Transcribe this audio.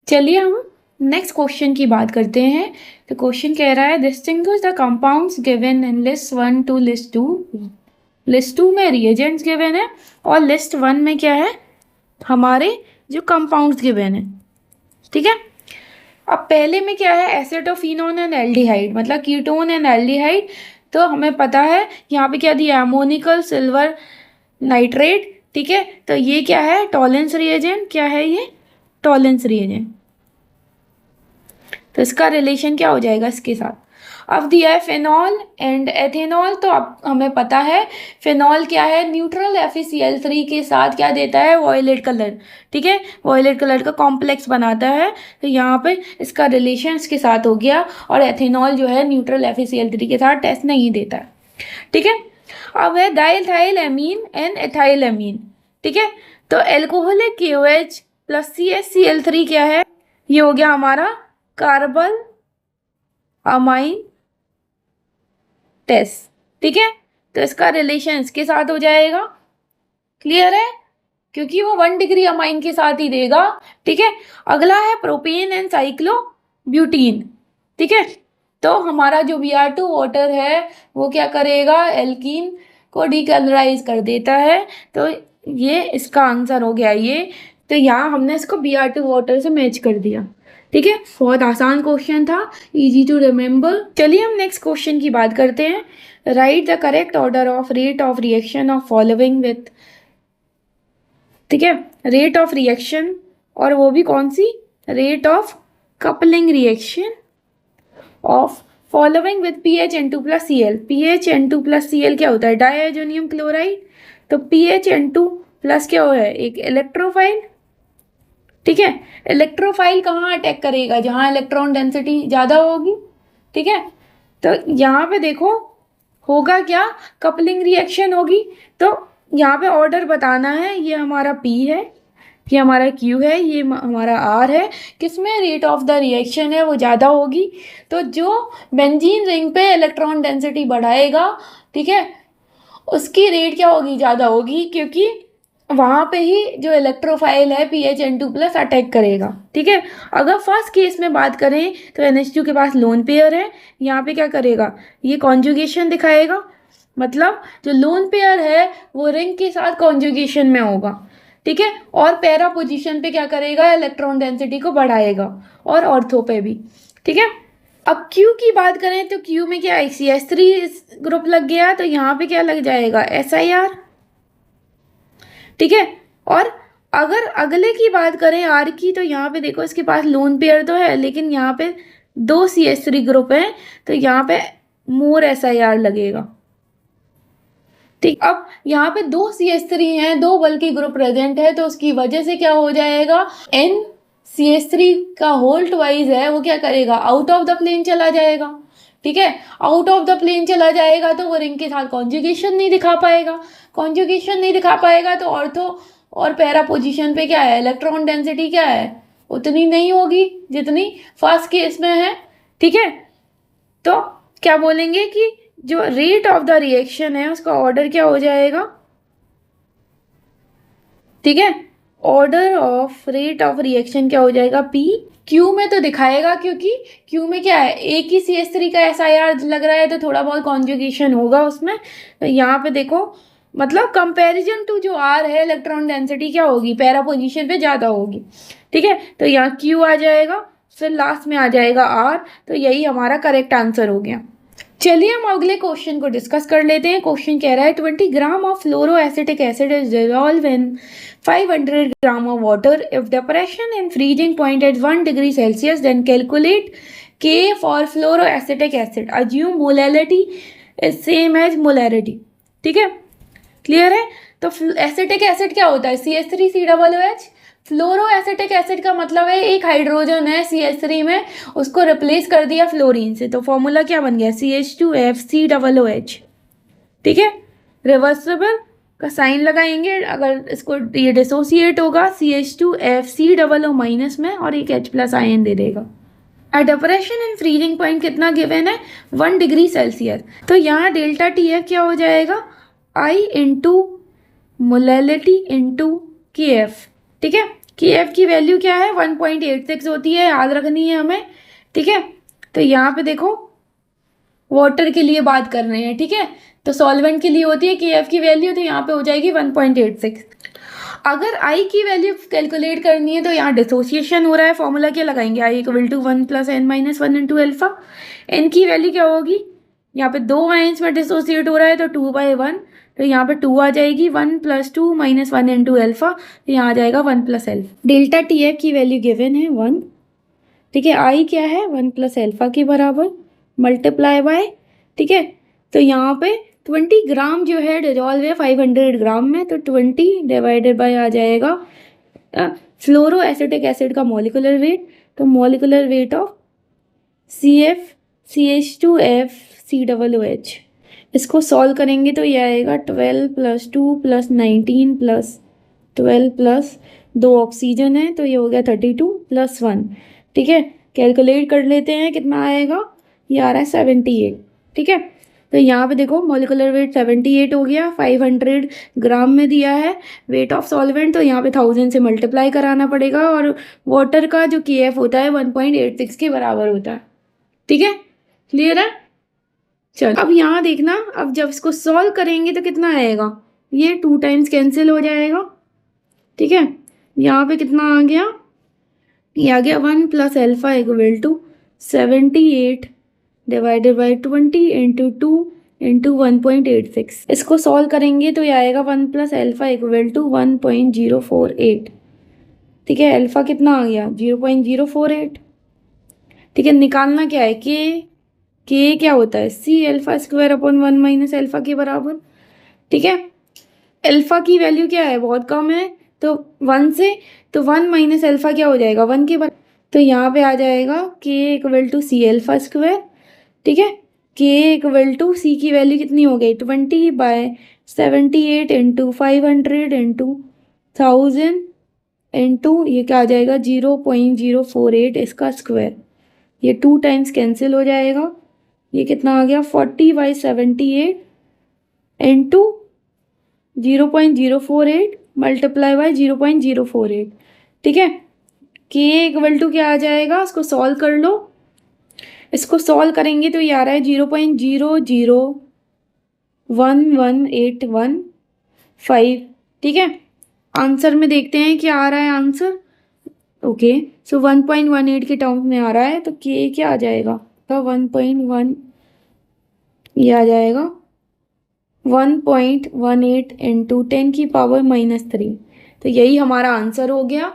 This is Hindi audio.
चलिए हम नेक्स्ट क्वेश्चन की बात करते हैं। तो क्वेश्चन कह रहा है distinguish the compounds given in list 1 to list 2। List 2 में रिएजेंट्स गिवन है और लिस्ट 1 में क्या है, हमारे जो कंपाउंड्स गिवन है। ठीक है, अब पहले में क्या है, एसिटोफिनोन एंड एल्डिहाइड, मतलब कीटोन एंड एल्डिहाइड। तो हमें पता है यहाँ पे क्या दिया, अमोनिकल सिल्वर नाइट्रेट। ठीक है, तो ये क्या है, टॉलेंस रिएजेंट। क्या है ये, टॉलेंस रिएजेंट। तो इसका रिलेशन क्या हो जाएगा इसके साथ। अब दिया है फिनॉल एंड एथेनॉल। तो अब हमें पता है फिनॉल क्या है, न्यूट्रल FeCl3 के साथ क्या देता है, वॉयलेट कलर। ठीक है, वॉयलेट कलर का कॉम्प्लेक्स बनाता है। तो यहाँ पे इसका रिलेशन इसके साथ हो गया। और एथेनॉल जो है न्यूट्रल FeCl3 के साथ टेस्ट नहीं देता है। ठीक है, अब है diethyl amine and ethyl amine. ठीक है, तो एल्कोहलिक KOH प्लस CH क्या है, ये हो गया हमारा कार्बल अमाइन टेस्ट। ठीक है, तो इसका रिलेशन इसके साथ हो जाएगा। क्लियर है, क्योंकि वो 1 डिग्री अमाइन के साथ ही देगा। ठीक है, अगला है प्रोपेन एंड साइक्लोब्यूटीन। ठीक है, तो हमारा जो Br2 वाटर है वो क्या करेगा, एल्कीन को डीकलराइज कर देता है। तो ये इसका आंसर हो गया ये। तो यहाँ हमने इसको Br2 वाटर से मैच कर दिया। ठीक है, बहुत आसान क्वेश्चन था, इजी टू रिमेम्बर। चलिए हम नेक्स्ट क्वेश्चन की बात करते हैं। Write the correct order of rate of reaction of following with. ठीक है, रेट ऑफ रिएक्शन, और वो भी कौन सी, rate of coupling reaction of following with PHN2 plus Cl। PHN2 plus Cl क्या होता है, डायजोनियम क्लोराइड। तो PHN2 प्लस क्या है, एक इलेक्ट्रोफाइल। ठीक है, इलेक्ट्रोफाइल कहाँ अटैक करेगा, जहाँ इलेक्ट्रॉन डेंसिटी ज़्यादा होगी। ठीक है, तो यहाँ पे देखो होगा क्या, कपलिंग रिएक्शन होगी। तो यहाँ पे ऑर्डर बताना है, ये हमारा P है, ये हमारा Q है, ये हमारा R है। किसमें रेट ऑफ द रिएक्शन है वो ज़्यादा होगी। तो जो बेंजीन रिंग पे इलेक्ट्रॉन डेंसिटी बढ़ाएगा, ठीक है, उसकी रेट क्या होगी, ज़्यादा होगी, क्योंकि वहाँ पे ही जो इलेक्ट्रोफाइल है PHN2 प्लस अटैक करेगा। ठीक है, अगर फर्स्ट केस में बात करें तो NH2 के पास लोन पेयर है, यहाँ पे क्या करेगा, ये कॉन्जुगेशन दिखाएगा। मतलब जो लोन पेयर है वो रिंग के साथ कॉन्जुगेशन में होगा। ठीक है, और पैरा पोजीशन पे क्या करेगा, इलेक्ट्रॉन डेंसिटी को बढ़ाएगा, और ऑर्थो पे भी। ठीक है, अब Q की बात करें तो Q में क्या, CH3 ग्रुप लग गया, तो यहाँ पे क्या लग जाएगा, SIR। ठीक है, और अगर अगले की बात करें R की, तो यहाँ पे देखो इसके पास लोन पेयर तो है, लेकिन यहाँ पे 2 CH3 ग्रुप हैं, तो यहाँ पे मोर SIR लगेगा। ठीक, अब यहाँ पे 2 CH3 हैं, 2 बल्कि ग्रुप प्रेजेंट है, तो उसकी वजह से क्या हो जाएगा, N CH3 का होल ट्वाइस है वो क्या करेगा, आउट ऑफ द प्लेन चला जाएगा। ठीक है, आउट ऑफ द प्लेन चला जाएगा तो वो रिंग के साथ कॉन्जुगेशन नहीं दिखा पाएगा। कॉन्जुगेशन नहीं दिखा पाएगा तो ऑर्थो और पैरा पोजीशन पे क्या है, इलेक्ट्रॉन डेंसिटी क्या है, उतनी नहीं होगी जितनी फर्स्ट केस में है। ठीक है, तो क्या बोलेंगे कि जो रेट ऑफ द रिएक्शन है उसका ऑर्डर क्या हो जाएगा। ठीक है, order of rate of reaction क्या हो जाएगा, P। Q में तो दिखाएगा, क्योंकि Q में क्या है, एक ही CH3 का SIR लग रहा है, तो थोड़ा बहुत कॉन्जुगेशन होगा उसमें। तो यहाँ पे देखो, मतलब कंपैरिजन टू जो R है, इलेक्ट्रॉन डेंसिटी क्या होगी, पैरा पोजीशन पे ज़्यादा होगी। ठीक है, तो यहाँ Q आ जाएगा, फिर लास्ट में आ जाएगा R। तो यही हमारा करेक्ट आंसर हो गया। चलिए हम अगले क्वेश्चन को डिस्कस कर लेते हैं। क्वेश्चन कह रहा है 20 gram of fluoroacetic acid is dissolve in 500 gram of water if the pressure in freezing point at 1 degree Celsius, then calculate K for fluoroacetic acid, assume molality is same as molarity. ठीक है, क्लियर है। तो एसिटिक एसिड क्या होता है, CH3COOH। फ्लोरोएसिटिक एसिड का मतलब है एक हाइड्रोजन है CH3 में, उसको रिप्लेस कर दिया फ्लोरीन से, तो फॉर्मूला क्या बन गया, CH2FCOOH। ठीक है, रिवर्सिबल का साइन लगाएंगे, अगर इसको ये डिसोसिएट होगा CH2FCOO माइनस में, और एक H+ आयन दे देगा। डेप्रेशन इन फ्रीजिंग पॉइंट कितना गिवन है, 1 डिग्री सेल्सियस। तो यहाँ डेल्टा TF क्या हो जाएगा, I into molality into KF। ठीक है, कि एफ की वैल्यू क्या है 1.86 होती है, याद रखनी है हमें, ठीक है। तो यहाँ पे देखो वाटर के लिए बात कर रहे हैं, ठीक है, तो सॉल्वेंट के लिए होती है कि एफ की वैल्यू, तो यहाँ पे हो जाएगी 1.86। अगर आई की वैल्यू कैलकुलेट करनी है तो यहाँ डिसोसिएशन हो रहा है, फॉर्मूला क्या लगाएंगे, I equal to 1 + n-1 into alpha. N की वैल्यू क्या होगी, यहाँ पे 2 आयंस में डिसोसिएट हो रहा है तो 2/1, तो यहाँ पे 2 आ जाएगी, 1 + 2 - 1 इंटू एल्फा, तो यहाँ आ जाएगा 1 + एल्फा। डेल्टा टी एफ की वैल्यू गिवन है 1, ठीक है। आई क्या है 1 + एल्फा के बराबर मल्टीप्लाई बाय, ठीक है। तो यहाँ पे 20 ग्राम जो है डिजॉल्व है 500 ग्राम में, तो 20 डिवाइडेड बाय आ जाएगा फ्लोरो एसिटिक एसिड का मॉलिकुलर वेट, तो मॉलिकुलर वेट ऑफ CF(CH2F)COOH। इसको सॉल्व करेंगे तो ये आएगा 12 + 2 + 19 + 12 + 2 ऑक्सीजन है, तो ये हो गया 32 + 1, ठीक है। कैलकुलेट कर लेते हैं कितना आएगा, ये आ रहा है 78, ठीक है। तो यहाँ पे देखो मॉलिकुलर वेट 78 हो गया, 500 ग्राम में दिया है वेट ऑफ सॉल्वेंट, तो यहाँ पे 1000 से मल्टीप्लाई कराना पड़ेगा, और वाटर का जो KF होता है 1.86 के बराबर होता है, ठीक है। क्लियर है। चलो अब यहाँ देखना, अब जब इसको सॉल्व करेंगे तो कितना आएगा, ये 2 टाइम्स कैंसिल हो जाएगा, ठीक है। यहाँ पे कितना आ गया, ये आ गया 1 + alpha equal to 78 divided by 20 into 2 into 1.86। इसको सॉल्व करेंगे तो ये आएगा 1 + एल्फा इक्वल टू 1.048, ठीक है। एल्फा कितना आ गया 0.048, ठीक है। निकालना क्या है, के क्या होता है C(α²/1 - एल्फा के बराबर, ठीक है। एल्फा की वैल्यू क्या है, बहुत कम है, तो 1 से, तो 1 - एल्फा क्या हो जाएगा 1 के बराबर, तो यहाँ पे आ जाएगा K इक्वल टू C(α²), ठीक है। K इक्वल टू C की वैल्यू कितनी हो गई 20/78 इंटू 500 इंटू 1000 इंटू ये क्या आ जाएगा 0.048 इसका स्क्वायर, ये 2 टाइम्स कैंसिल हो जाएगा, ये कितना आ गया 40/78 इंटू 0.048 मल्टीप्लाई बाय 0.048, ठीक है। K इक्वल टू क्या आ जाएगा, इसको सॉल्व कर लो, इसको सॉल्व करेंगे तो ये आ रहा है 0.0011815, ठीक है। आंसर में देखते हैं क्या आ रहा है आंसर, ओके। सो 1.18 के टर्म्स में आ रहा है, तो K क्या आ जाएगा, तो 1.1, ये आ जाएगा 1.18 इंटू 10⁻³ तो यही हमारा आंसर हो गया।